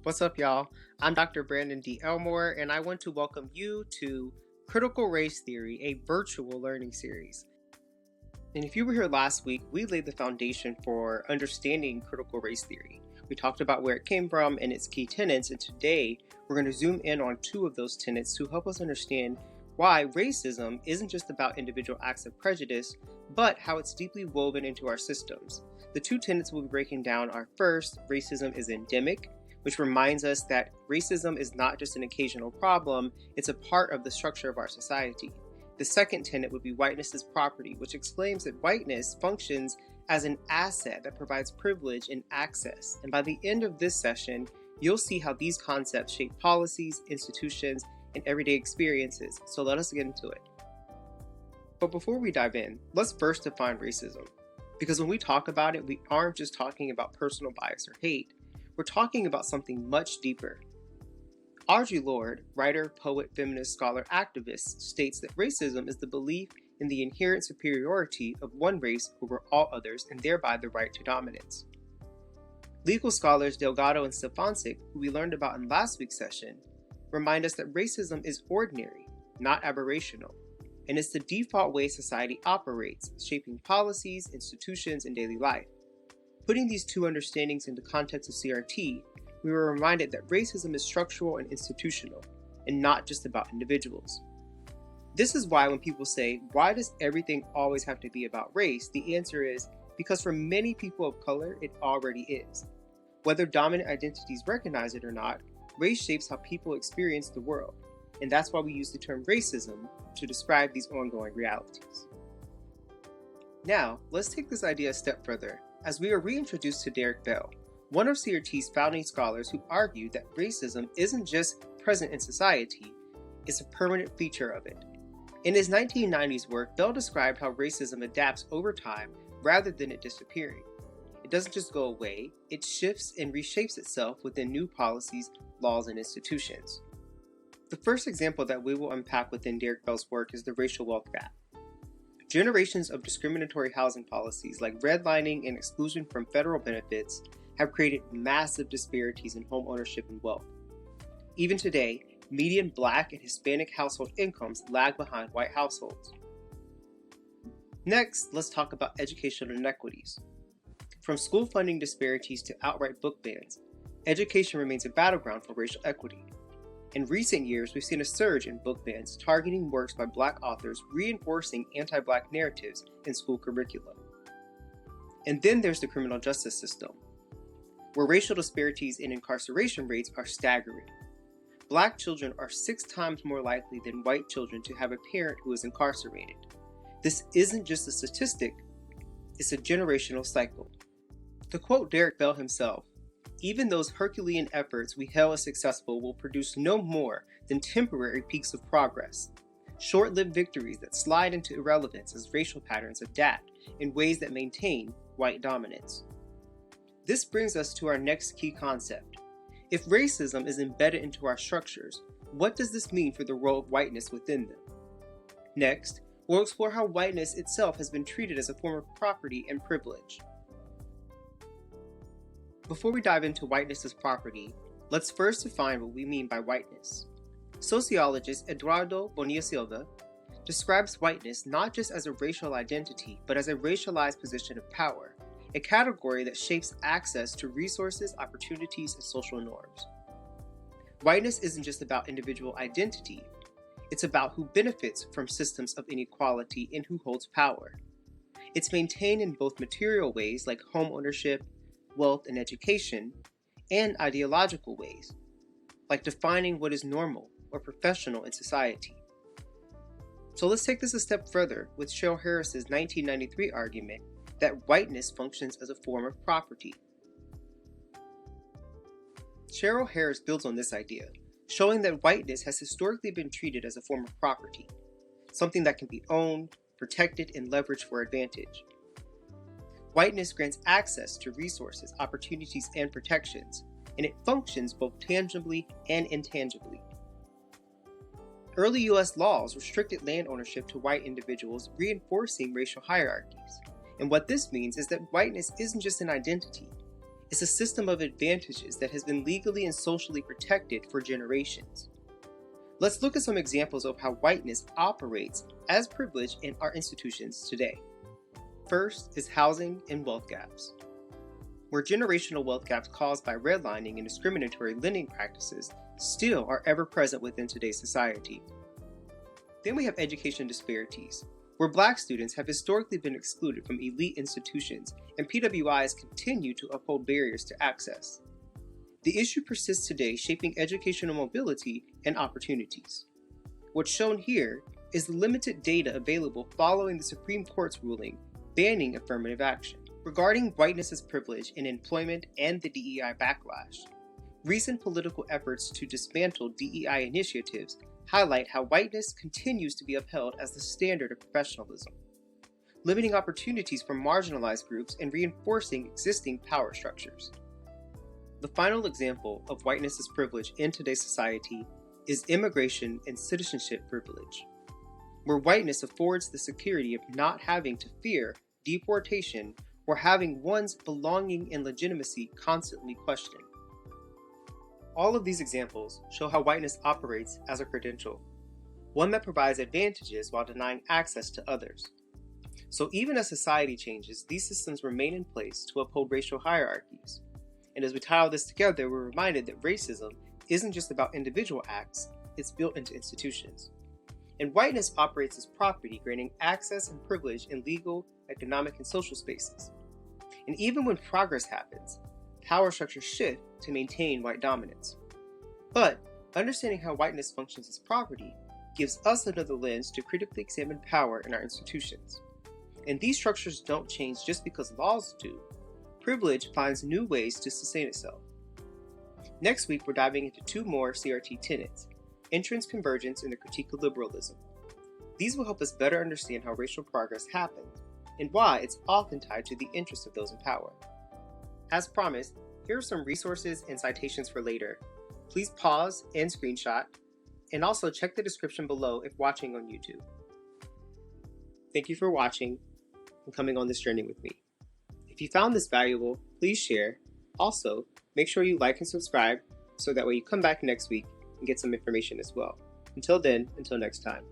What's up, y'all? I'm Dr. Brandon D. Elmore, and I want to welcome you to Critical Race Theory, a virtual learning series. And if you were here last week, we laid the foundation for understanding critical race theory. We talked about where it came from and its key tenets, and today we're going to zoom in on two of those tenets to help us understand why racism isn't just about individual acts of prejudice, but how it's deeply woven into our systems. The two tenets we'll be breaking down are first, racism is endemic, which reminds us that racism is not just an occasional problem, it's a part of the structure of our society. The second tenet would be whiteness as property, which explains that whiteness functions as an asset that provides privilege and access. And by the end of this session, you'll see how these concepts shape policies, institutions, and everyday experiences. So let us get into it. But before we dive in, let's first define racism. Because when we talk about it, we aren't just talking about personal bias or hate. We're talking about something much deeper. Audre Lorde, writer, poet, feminist, scholar, activist, states that racism is the belief in the inherent superiority of one race over all others and thereby the right to dominance. Legal scholars Delgado and Stefancic, who we learned about in last week's session, remind us that racism is ordinary, not aberrational, and it's the default way society operates, shaping policies, institutions, and daily life. Putting these two understandings into context of CRT, we were reminded that racism is structural and institutional, and not just about individuals. This is why when people say, why does everything always have to be about race? The answer is, because for many people of color, it already is. Whether dominant identities recognize it or not, race shapes how people experience the world, and that's why we use the term racism to describe these ongoing realities. Now, let's take this idea a step further, as we are reintroduced to Derrick Bell, one of CRT's founding scholars who argued that racism isn't just present in society, it's a permanent feature of it. In his 1990s work, Bell described how racism adapts over time rather than it disappearing. It doesn't just go away, it shifts and reshapes itself within new policies, laws, and institutions. The first example that we will unpack within Derrick Bell's work is the racial wealth gap. Generations of discriminatory housing policies like redlining and exclusion from federal benefits have created massive disparities in home ownership and wealth. Even today, median Black and Hispanic household incomes lag behind white households. Next, let's talk about educational inequities. From school funding disparities to outright book bans, education remains a battleground for racial equity. In recent years, we've seen a surge in book bans targeting works by Black authors, reinforcing anti-Black narratives in school curricula. And then there's the criminal justice system, where racial disparities in incarceration rates are staggering. Black children are 6 times more likely than white children to have a parent who is incarcerated. This isn't just a statistic, it's a generational cycle. To quote Derrick Bell himself, even those Herculean efforts we hail as successful will produce no more than temporary peaks of progress, short-lived victories that slide into irrelevance as racial patterns adapt in ways that maintain white dominance. This brings us to our next key concept. If racism is embedded into our structures, what does this mean for the role of whiteness within them? Next, we'll explore how whiteness itself has been treated as a form of property and privilege. Before we dive into whiteness as property, let's first define what we mean by whiteness. Sociologist Eduardo Bonilla Silva describes whiteness not just as a racial identity, but as a racialized position of power, a category that shapes access to resources, opportunities, and social norms. Whiteness isn't just about individual identity, it's about who benefits from systems of inequality and who holds power. It's maintained in both material ways like home ownership, wealth, and education, and ideological ways, like defining what is normal or professional in society. So let's take this a step further with Cheryl Harris's 1993 argument that whiteness functions as a form of property. Cheryl Harris builds on this idea, showing that whiteness has historically been treated as a form of property, something that can be owned, protected, and leveraged for advantage. Whiteness grants access to resources, opportunities, and protections, and it functions both tangibly and intangibly. Early U.S. laws restricted land ownership to white individuals, reinforcing racial hierarchies. And what this means is that whiteness isn't just an identity, is a system of advantages that has been legally and socially protected for generations. Let's look at some examples of how whiteness operates as privilege in our institutions today. First is housing and wealth gaps. Where generational wealth gaps caused by redlining and discriminatory lending practices still are ever present within today's society. Then we have education disparities, where Black students have historically been excluded from elite institutions and PWIs continue to uphold barriers to access. The issue persists today, shaping educational mobility and opportunities. What's shown here is the limited data available following the Supreme Court's ruling banning affirmative action. Regarding whiteness as privilege in employment and the DEI backlash, recent political efforts to dismantle DEI initiatives highlight how whiteness continues to be upheld as the standard of professionalism, limiting opportunities for marginalized groups and reinforcing existing power structures. The final example of whiteness as privilege in today's society is immigration and citizenship privilege, where whiteness affords the security of not having to fear deportation or having one's belonging and legitimacy constantly questioned. All of these examples show how whiteness operates as a credential, one that provides advantages while denying access to others. So even as society changes, these systems remain in place to uphold racial hierarchies. And as we tie all this together, we're reminded that racism isn't just about individual acts, it's built into institutions. And whiteness operates as property, granting access and privilege in legal, economic, and social spaces. And even when progress happens, power structures shift to maintain white dominance. But understanding how whiteness functions as property gives us another lens to critically examine power in our institutions. And these structures don't change just because laws do. Privilege finds new ways to sustain itself. Next week, we're diving into 2 more CRT tenets: entrance convergence and the critique of liberalism. These will help us better understand how racial progress happens and why it's often tied to the interests of those in power. As promised, here are some resources and citations for later. Please pause and screenshot, and also check the description below if watching on YouTube. Thank you for watching and coming on this journey with me. If you found this valuable, please share. Also, make sure you like and subscribe so that way you come back next week and get some information as well. Until then, until next time.